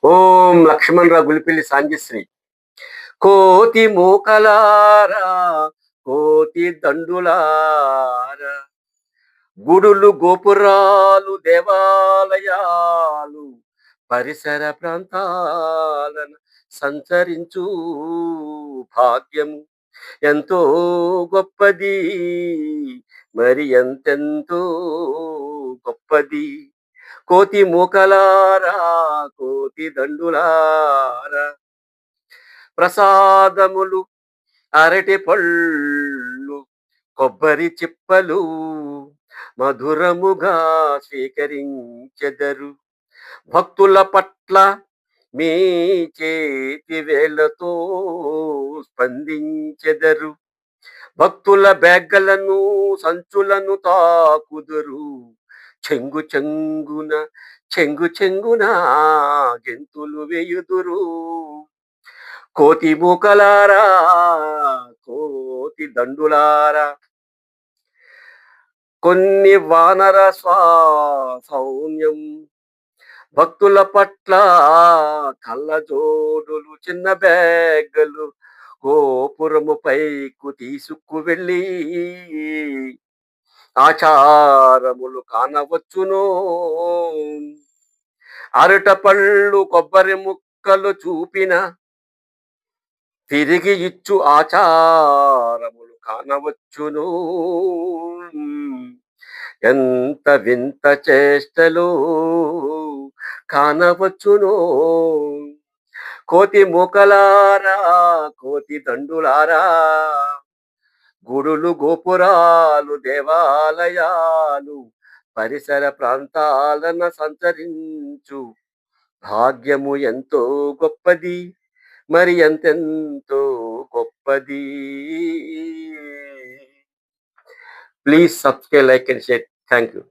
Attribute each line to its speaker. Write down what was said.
Speaker 1: ఓం లక్ష్మణరావు గులిపిల్లి సాంజశ్రీ. కోతి మూకలారా, కోతి దండులారా, గుడులు గోపురాలు దేవాలయాలు పరిసర ప్రాంతాలను సంచరించు భాగ్యము ఎంతో గొప్పది, మరి ఎంతెంతో గొప్పది. కోతి మూకలారా, కోతి దండులారా, ప్రసాదములు అరటి పళ్ళు కొబ్బరి చిప్పలు మధురముగా స్వీకరించెదరు. భక్తుల పట్ల మీ చేతి వేళ్లతో స్పందించెదరు. భక్తుల బ్యాగ్గలను సంచులను తాకుదురు. చెంగు చెంగున చెంగు చెంగున గెంతులు వేయుదురు. కోతి మూకలారా, కోతి దండులారా, కొన్ని వానర సౌమ్యం భక్తుల పట్ల కళ్ళజోడులు చిన్న బ్యాగులు గోపురము పైకు తీసుకు వెళ్ళి ఆచారములు కానవచ్చును. అరట పళ్ళు కొబ్బరి ముక్కలు చూపిన తిరిగి ఇచ్చు ఆచారములు కానవచ్చును. ఎంత వింత చేష్టలు కానవచ్చును. కోతి మూకలారా, కోతి దండులారా, గుడులు గోపురాలు దేవాలయాలు పరిసర ప్రాంతాలను సంచరించు భాగ్యము ఎంతో గొప్పది, మరి ఎంతెంతో గొప్పది. Please subscribe, like and share. Thank you.